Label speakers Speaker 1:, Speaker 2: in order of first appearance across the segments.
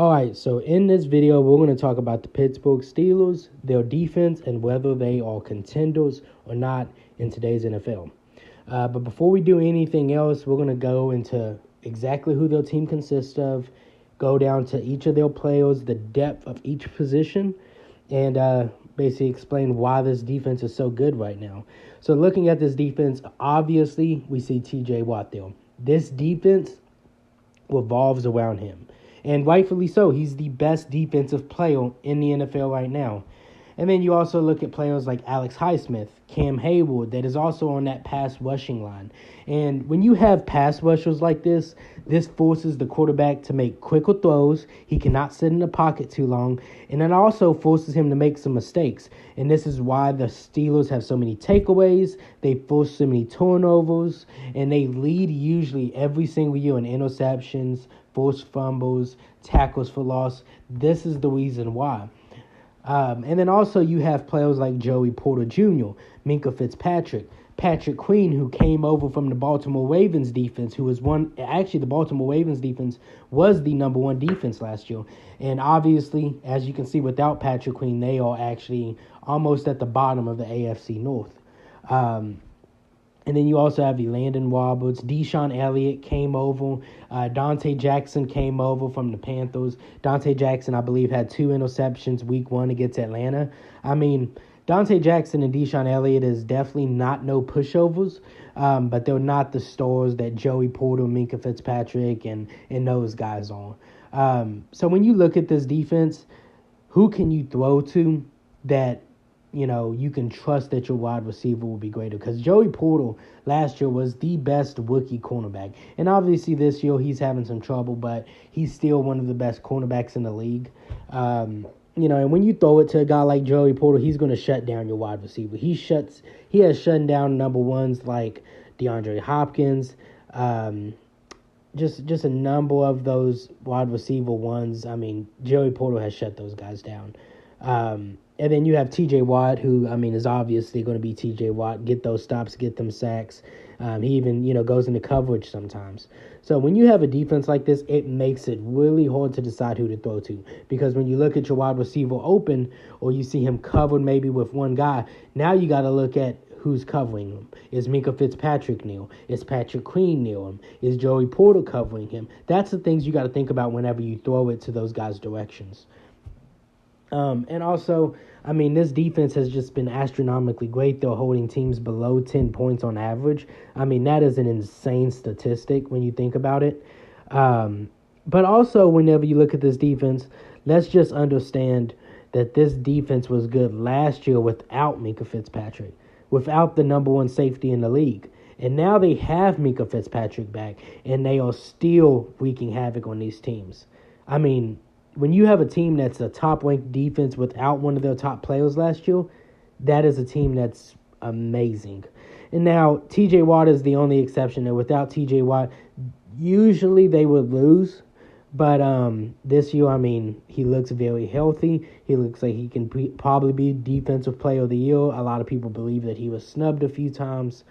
Speaker 1: All right, so in this video, we're going to talk about the Pittsburgh Steelers, their defense, and whether they are contenders or not in today's NFL. But before we do anything else, we're going to go into exactly who their team consists of, go down to each of their players, the depth of each position, and basically explain why this defense is so good right now. So looking at this defense, obviously we see TJ Watt there. This defense revolves around him. And rightfully so. He's the best defensive player in the NFL right now. And then you also look at players like Alex Highsmith, Cam Hayward, that is also on that pass rushing line. And when you have pass rushers like this forces the quarterback to make quicker throws. He cannot sit in the pocket too long. And it also forces him to make some mistakes. And this is why the Steelers have so many takeaways. They force so many turnovers. And they lead usually every single year in interceptions, forced fumbles, tackles for loss. This is the reason why. And then also you have players like Joey Porter Jr., Minkah Fitzpatrick, Patrick Queen, who came over from the Baltimore Ravens defense, the Baltimore Ravens defense was the number one defense last year. And obviously, as you can see, without Patrick Queen, they are actually almost at the bottom of the AFC North. And then you also have Landon Roberts. Deshaun Elliott came over. Dante Jackson came over from the Panthers. Dante Jackson, I believe, had 2 interceptions week 1 against Atlanta. I mean, Dante Jackson and Deshaun Elliott is definitely not no pushovers, but they're not the stars that Joey Porter, Minkah Fitzpatrick, and those guys are. So when you look at this defense, who can you throw to that you can trust that your wide receiver will be greater? Because Joey Porter last year was the best rookie cornerback. And obviously this year he's having some trouble, but he's still one of the best cornerbacks in the league. And when you throw it to a guy like Joey Porter, he's going to shut down your wide receiver. He has shut down number ones like DeAndre Hopkins, just a number of those wide receiver ones. I mean, Joey Porter has shut those guys down. And then you have TJ Watt, who, is obviously going to be TJ Watt, get those stops, get them sacks. He even, goes into coverage sometimes. So when you have a defense like this, it makes it really hard to decide who to throw to. Because when you look at your wide receiver open, or you see him covered maybe with one guy, now you got to look at who's covering him. Is Minkah Fitzpatrick near him? Is Patrick Queen near him? Is Joey Porter covering him? That's the things you got to think about whenever you throw it to those guys' directions. And also, this defense has just been astronomically great. They're holding teams below 10 points on average. That is an insane statistic when you think about it. But also, whenever you look at this defense, let's just understand that this defense was good last year without Minkah Fitzpatrick, without the number one safety in the league. And now they have Minkah Fitzpatrick back, and they are still wreaking havoc on these teams. When you have a team that's a top-ranked defense without one of their top players last year, that is a team that's amazing. And now, TJ Watt is the only exception. And without TJ Watt, usually they would lose. But this year, he looks very healthy. He looks like he can probably be Defensive Player of the Year. A lot of people believe that he was snubbed a few times.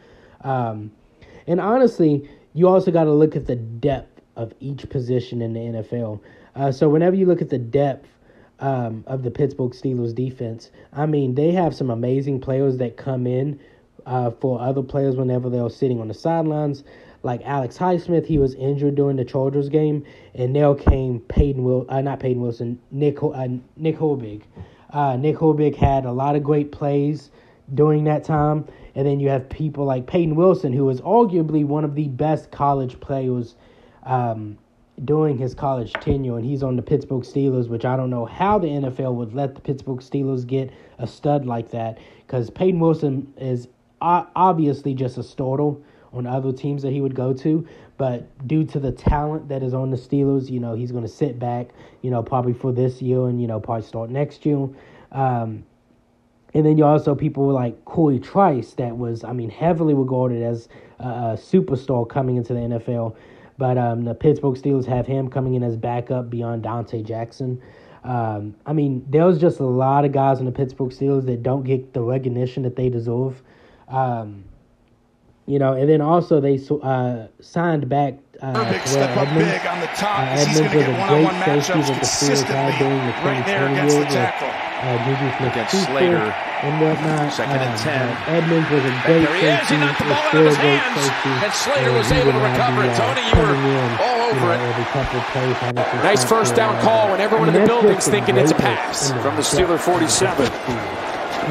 Speaker 1: And honestly, you also got to look at the depth of each position in the NFL. So whenever you look at the depth of the Pittsburgh Steelers defense, they have some amazing players that come in for other players whenever they're sitting on the sidelines. Like Alex Highsmith, he was injured during the Chargers game, and now came Nick Herbig. Nick Herbig had a lot of great plays during that time. And then you have people like Peyton Wilson, who is arguably one of the best college players during his college tenure, and he's on the Pittsburgh Steelers, which I don't know how the NFL would let the Pittsburgh Steelers get a stud like that, because Peyton Wilson is obviously just a starter on other teams that he would go to, but due to the talent that is on the Steelers, he's going to sit back, probably for this year and, probably start next year. And then you also people like Corey Trice that was, heavily regarded as a superstar coming into the NFL. But the Pittsburgh Steelers have him coming in as backup beyond Dante Jackson. There's just a lot of guys in the Pittsburgh Steelers that don't get the recognition that they deserve. and then also they signed back
Speaker 2: step up big on the top.
Speaker 1: Edmonds was a great safety that the Steelers had during the 2020 year with Juju Smith-Schuster and whatnot.
Speaker 3: Second and 10.
Speaker 1: Edmonds was a great safety.
Speaker 3: He knocked the ball out of his hands, and Slater was able to recover it. Tony, you were all over it.
Speaker 1: Every couple of plays,
Speaker 3: nice first down call when everyone in the building's thinking it's a pass from the Steeler 47.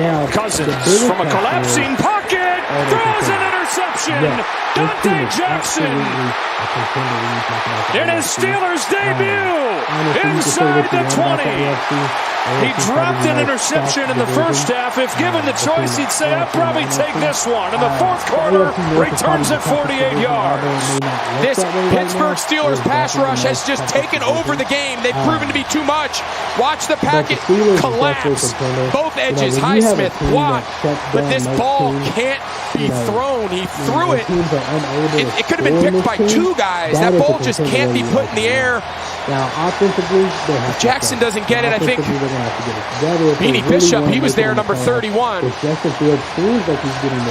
Speaker 1: Now,
Speaker 3: Cousins from a collapsing pocket throws an interception. Dante Jackson in his Steelers debut inside the 20. He dropped an interception in the first half. If given the choice, he'd say, I'd probably take this one. In the fourth quarter, returns at 48 yards.
Speaker 4: This Pittsburg Steelers pass rush has just taken over the game. They've proven to be too much. Watch the packet collapse. Both edges, Highsmith, Watt, but this ball can't be thrown. He threw it. It could have been picked by two guys. That ball just can't be put in the air.
Speaker 1: Now, offensively,
Speaker 4: if Jackson doesn't get it, I think Beanie Bishop, he was there, number 31.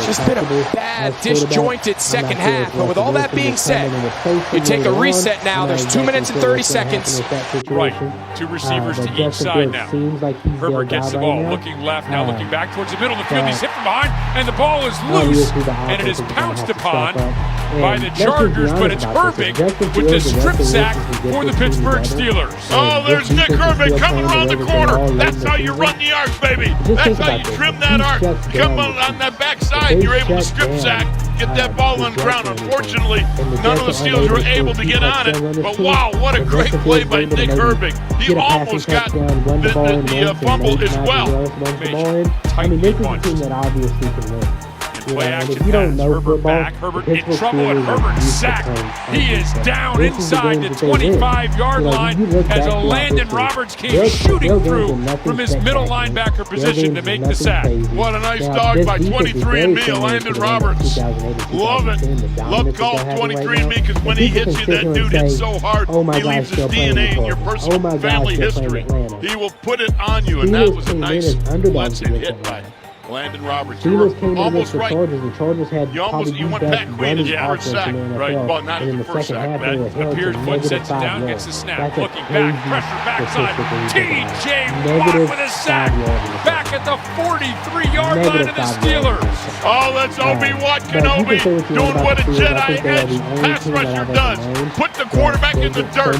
Speaker 4: Just been a bad, disjointed second half. But with all that being said, you take a reset now. There's 2 minutes and 30 seconds.
Speaker 2: Right. Two receivers to each side now. Herbert gets the ball, looking left, now looking back towards the middle of the field. He's hit from behind, and the ball is loose, and it is pounced upon by the Chargers, but it's Herbig with the strip sack for the Pittsburgh Steelers.
Speaker 5: Oh, there's Nick Herbig coming around the corner. That's how you run the arc, baby. That's how you trim that arc. Come on that backside, you're able to strip sack, get that ball on the ground. Unfortunately, none of the Steelers were able to get on it. But wow, what a great play by Nick Herbig. He almost got the fumble as well.
Speaker 1: I mean, this is a team that obviously can win.
Speaker 2: Play action pass. Herbert back. Herbert in trouble, and Herbert sacked. He is down inside the 25-yard line as a Landon Roberts came shooting through from his middle linebacker position to make the sack.
Speaker 5: What a nice dog by 23andMe, Landon Roberts. Love it. Love call 23andMe because when he hits you, that dude hits so hard, he leaves his DNA in your personal family history. He will put it on you, and that was a nice once-and hit by Landon Roberts. You were almost right.
Speaker 1: The Chargers had
Speaker 5: you went back clean at the first sack. Right, well, not
Speaker 1: in
Speaker 5: the first sack.
Speaker 2: Appears foot sets it down, gets the snap, looking back, pressure backside. TJ Watt with a sack. Back at the 43-yard line of the Steelers.
Speaker 5: Oh, that's Obi-Wan Kenobi doing what a Jedi Edge pass rusher does. Put the quarterback in the dirt.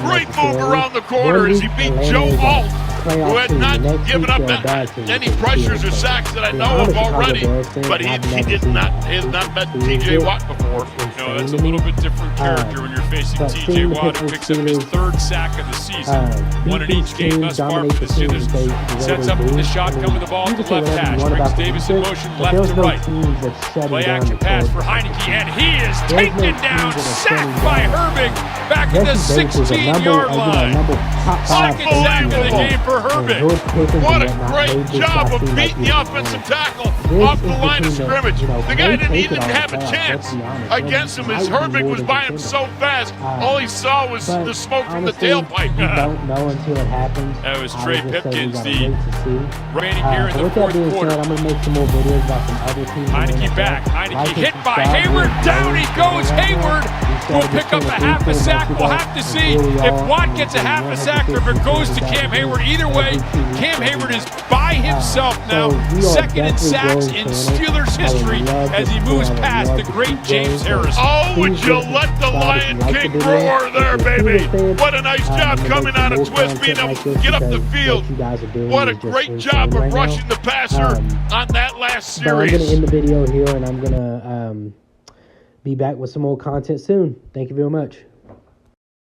Speaker 5: Great move around the corner as he beat Joe Alt, who had not given up any pressures or sacks that I know of already, but he has not met T.J. Watt before.
Speaker 2: No, that's a little bit different character when you're facing T.J. Watt, who picks up his third sack of the season. One in each game thus far for the Steelers. Sets up in the shotgun with the ball to the left hash. Brings Davis in motion left to right. Play action pass for Heineke, and he is taken down, sacked by Herbig, back at the 16-yard line. Second sack of the game for Herbig.
Speaker 5: What a great job of beating the offensive tackle off the line of scrimmage. The guy didn't have a chance against him as Herbig was by him so fast. All he saw was the smoke from the tailpipe.
Speaker 1: Don't know until it happens.
Speaker 2: That was Trey Pipkins, the remaining here in the fourth quarter.
Speaker 1: I'm going to make some more videos about some other teams.
Speaker 2: Heineke back. Heineke hit by Hayward. Down he goes. Hayward will pick up a half a sack. We'll have to see if Watt gets a half a sack or if it goes to Cam Hayward. Either way, Cam Hayward is by himself now, second in sacks in Steelers history as he moves past the great James Harrison.
Speaker 5: Oh, would you let the Lion King roar there, baby? What a nice job coming out of twist, being able to get up the field. What a great job of rushing the passer on that last series.
Speaker 1: I'm going to end the video here, and I'm going to be back with some more content soon. Thank you very much.